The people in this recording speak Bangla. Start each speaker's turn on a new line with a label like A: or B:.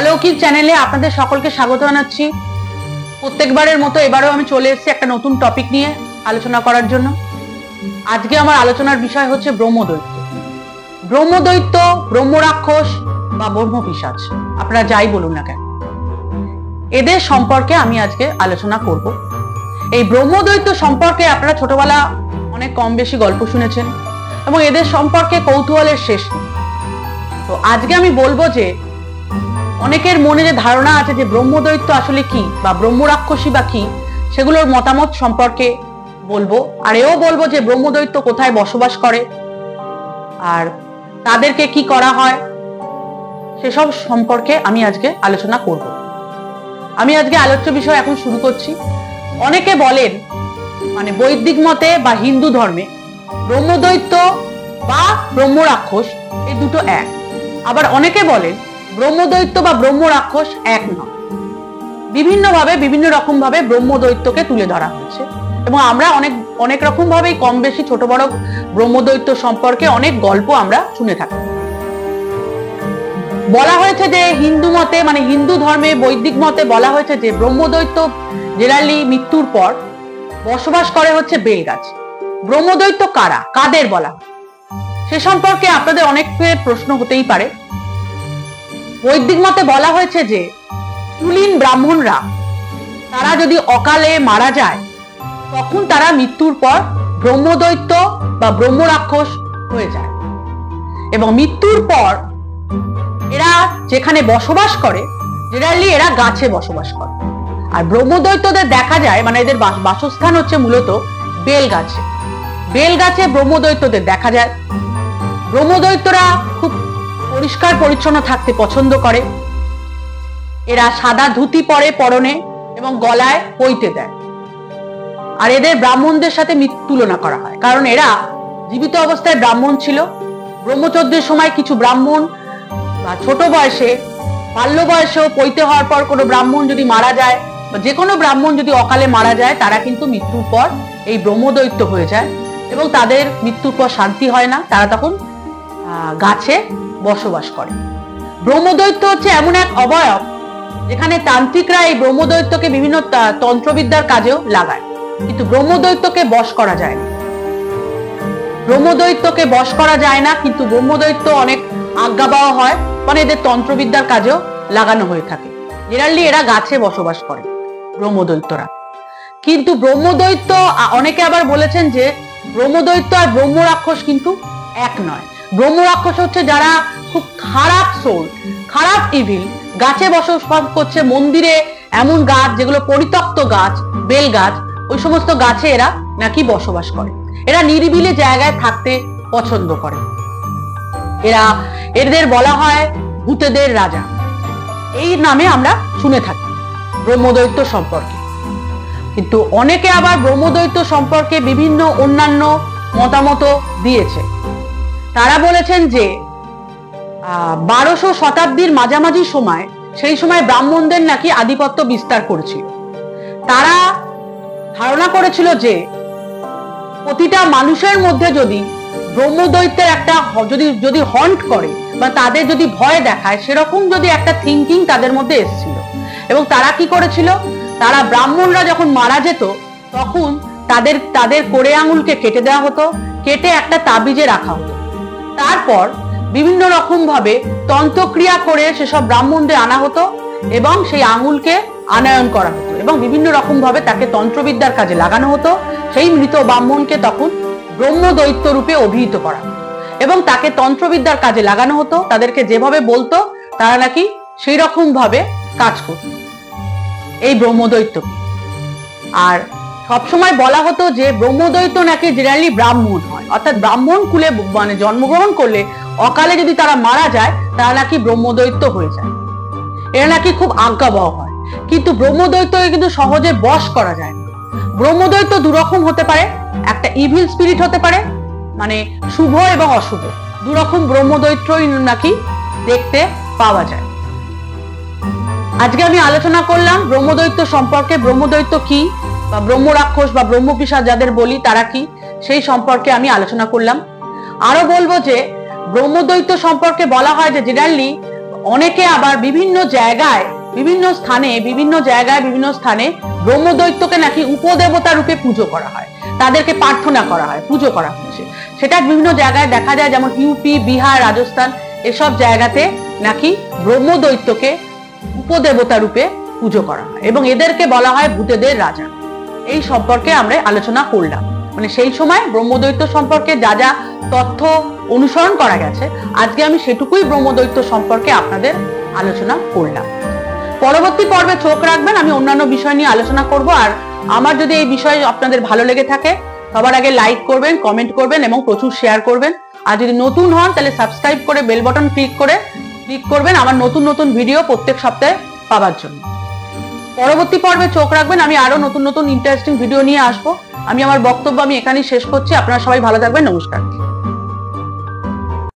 A: অলৌকিক চ্যানেলে আপনাদের সকলকে স্বাগত জানাচ্ছি। প্রত্যেকবারের মতো এবারেও আমি চলে এসেছি একটা নতুন টপিক নিয়ে আলোচনা করার জন্য। আজকে আমার আলোচনার বিষয় হচ্ছে ব্রহ্মদৈত্য। ব্রহ্মদৈত্য, ব্রহ্মরাক্ষস বা ব্রহ্মপিশাচ, আপনারা যাই বলুন না কেন, এদের সম্পর্কে আমি আজকে আলোচনা করব। এই ব্রহ্মদৈত্য সম্পর্কে আপনারা ছোটবেলা অনেক কম বেশি গল্প শুনেছেন এবং এদের সম্পর্কে কৌতূহলের শেষ নেই। তো আজকে আমি বলবো যে অনেকের মনে যে ধারণা আছে যে ব্রহ্মদৈত্য আসলে কি বা ব্রহ্মরাক্ষসী বা কি, সেগুলোর মতামত সম্পর্কে বলবো। আর এও বলবো যে ব্রহ্মদৈত্য কোথায় বসবাস করে আর তাদেরকে কি করা হয়, সেসব সম্পর্কে আমি আজকে আলোচনা করব। আমি আজকে আলোচ্য বিষয় এখন শুরু করছি। অনেকে বলেন, মানে বৈদিক মতে বা হিন্দু ধর্মে ব্রহ্মদৈত্য বা ব্রহ্মরাক্ষস এই দুটো এক। আবার অনেকে বলেন ব্রহ্মদৈত্য বা ব্রহ্মরাক্ষস এক নয়। বিভিন্নভাবে বিভিন্ন রকম ভাবে ব্রহ্মদৈত্যকে তুলে ধরা হয়েছে এবং আমরা অনেক রকম ভাবেই কম বেশি ছোট বড় ব্রহ্মদৈত্য সম্পর্কে অনেক গল্প আমরা শুনে থাকি। বলা হয়েছে যে হিন্দু মতে, মানে হিন্দু ধর্মে বৈদিক মতে বলা হয়েছে যে ব্রহ্মদৈত্য জেনারেলি মৃত্যুর পর বসবাস করে হচ্ছে বেলগাছ। ব্রহ্মদৈত্য কারা, কাদের বলা হয়, সে সম্পর্কে আপনাদের অনেক প্রশ্ন হতেই পারে। বৈদিক মতে বলা হয়েছে যে কুলীন ব্রাহ্মণরা তারা যদি অকালে মারা যায় তখন তারা মৃত্যুর পর ব্রহ্মদৈত্য বা ব্রহ্মরাক্ষস হয়ে যায় এবং মৃত্যুর পর এরা যেখানে বসবাস করে জেনারেলি এরা গাছে বসবাস করে। আর ব্রহ্মদৈত্যদের দেখা যায়, মানে এদের বাসস্থান হচ্ছে মূলত বেলগাছে। বেলগাছে ব্রহ্মদৈত্যদের দেখা যায়। ব্রহ্মদৈত্যরা খুব পরিষ্কার পরিচ্ছন্ন থাকতে পছন্দ করে। এরা সাদা ধুতি পরে পরনে এবং গলায় পইতে দেয়। আর এদের ব্রাহ্মণদের সাথে তুলনা করা হয়, কারণ এরা জীবিত অবস্থায় ব্রাহ্মণ ছিল। ব্রহ্মচর্যের সময় কিছু ব্রাহ্মণ বা ছোট বয়সে, বাল্য বয়সেও পইতে হওয়ার পর কোনো ব্রাহ্মণ যদি মারা যায় বা যে কোনো ব্রাহ্মণ যদি অকালে মারা যায়, তারা কিন্তু মৃত্যুর পর এই ব্রহ্মদৈত্য হয়ে যায় এবং তাদের মৃত্যুর পর শান্তি হয় না, তারা তখন গাছে বসবাস করে। ব্রহ্মদৈত্য হচ্ছে এমন এক অবয়ব যেখানে তান্ত্রিকরা এই ব্রহ্মদৈত্যকে বিভিন্ন তন্ত্রবিদ্যার কাজেও লাগায়, কিন্তু ব্রহ্মদৈত্যকে বশ করা যায় না। ব্রহ্মদৈত্যকে বশ করা যায় না, কিন্তু ব্রহ্মদৈত্য অনেক আজ্ঞা পাওয়া হয়, মানে এদের তন্ত্রবিদ্যার কাজেও লাগানো হয়ে থাকে। জেনারেলি এরা গাছে বসবাস করে ব্রহ্মদৈত্যরা। কিন্তু ব্রহ্মদৈত্য, অনেকে আবার বলেছেন যে ব্রহ্মদৈত্য আর ব্রহ্মরাক্ষস কিন্তু এক নয়। ব্রহ্মরাক্ষস হচ্ছে যারা খুব খারাপ সোল, খারাপ ইভিল, গাছে বসবাস করছে, মন্দিরে এমন গাছ যেগুলো পরিত্যক্ত গাছ, বেল গাছ, ওই সমস্ত গাছে এরা নাকি বসবাস করে। এরা নিরিবিলি জায়গায় থাকতে পছন্দ করে। এদের বলা হয় ভূতেদের রাজা, এই নামে আমরা শুনে থাকি ব্রহ্মদৈত্য সম্পর্কে। কিন্তু অনেকে আবার ব্রহ্মদৈত্য সম্পর্কে বিভিন্ন অন্যান্য মতামত দিয়েছে। তারা বলেছেন যে 1200 শতাব্দীর মাঝামাঝি সময়, সেই সময় ব্রাহ্মণদের নাকি আধিপত্য বিস্তার করেছিল। তারা ধারণা করেছিল যে প্রতিটা মানুষের মধ্যে যদি ব্রহ্মদৈত্যের একটা যদি হন্ট করে বা তাদের যদি ভয় দেখায়, সেরকম যদি একটা থিঙ্কিং তাদের মধ্যে এসেছিল। এবং তারা কি করেছিল, তারা ব্রাহ্মণরা যখন মারা যেত তখন তাদের কোড়ে আঙুলকে কেটে দেওয়া হতো, কেটে একটা তাবিজে রাখা হতো। তারপর বিভিন্ন রকম ভাবে তন্ত্রক্রিয়া করে সেসব ব্রাহ্মণদের আনা হতো এবং সেই আঙুলকে আনয়ন করা হতো এবং বিভিন্ন রকম ভাবে তাকে তন্ত্রবিদ্যার কাজে লাগানো হতো। সেই মৃত ব্রাহ্মণকে তখন ব্রহ্মদৈত্য রূপে অভিহিত করা হতো এবং তাকে তন্ত্রবিদ্যার কাজে লাগানো হতো। তাদেরকে যেভাবে বলতো তারা নাকি সেই রকম ভাবে কাজ করত এই ব্রহ্মদৈত্যকে। আর সবসময় বলা হতো যে ব্রহ্মদৈত্য নাকি জেনারেলি ব্রাহ্মণ হয়, অর্থাৎ ব্রাহ্মণ কুলে মানে জন্মগ্রহণ করলে অকালে যদি তারা মারা যায় তারা নাকি ব্রহ্মদৈত্য হয়ে যায়। এরা নাকি খুব আজ্ঞাবহ হয়। কিন্তু ব্রহ্মদৈত্যকে কিন্তু সহজে বশ করা যায় না। ব্রহ্মদৈত্য দুরকম হতে পারে, একটা ইভিল স্পিরিট হতে পারে, মানে শুভ এবং অশুভ দুরকম ব্রহ্মদৈত্যই নাকি দেখতে পাওয়া যায়। আজকে আমি আলোচনা করলাম ব্রহ্মদৈত্য সম্পর্কে। ব্রহ্মদৈত্য কি বা ব্রহ্মরাক্ষস বা ব্রহ্মপিশাচ যাদের বলি তারা কি, সেই সম্পর্কে আমি আলোচনা করলাম। আরো বলবো যে ব্রহ্মদৈত্য সম্পর্কে বলা হয় যে জেনারেলি অনেকে আবার বিভিন্ন স্থানে ব্রহ্মদৈত্যকে নাকি উপদেবতা রূপে পুজো করা হয়, তাদেরকে প্রার্থনা করা হয়, পুজো করা হচ্ছে। সেটা বিভিন্ন জায়গায় দেখা যায়, যেমন ইউপি, বিহার, রাজস্থান, এসব জায়গাতে নাকি ব্রহ্মদৈত্যকে উপদেবতা রূপে পুজো করা হয় এবং এদেরকে বলা হয় ভূতেদের রাজা। এই সম্পর্কে আমরা আলোচনা করলাম, মানে সেই সময় ব্রহ্মদৈত্য সম্পর্কে যা যা তথ্য অনুসরণ করা গেছে, আজকে আমি সেটুকুই ব্রহ্মদৈত্য সম্পর্কে আপনাদের আলোচনা করলাম। পরবর্তী পর্বে চোখ রাখবেন, আমি অন্যান্য বিষয় নিয়ে আলোচনা করব। আর আমার যদি এই বিষয় আপনাদের ভালো লেগে থাকে, সবার আগে লাইক করবেন, কমেন্ট করবেন এবং প্রচুর শেয়ার করবেন। আর যদি নতুন হন তাহলে সাবস্ক্রাইব করে বেল বাটন ক্লিক করবেন আমার নতুন নতুন ভিডিও প্রত্যেক সপ্তাহে পাওয়ার জন্য। পরবর্তী পর্বে চোখ রাখবেন, আমি আরো নতুন নতুন ইন্টারেস্টিং ভিডিও নিয়ে আসবো। আমি আমার বক্তব্য এখানেই শেষ করছি। আপনারা সবাই ভালো থাকবেন। নমস্কার।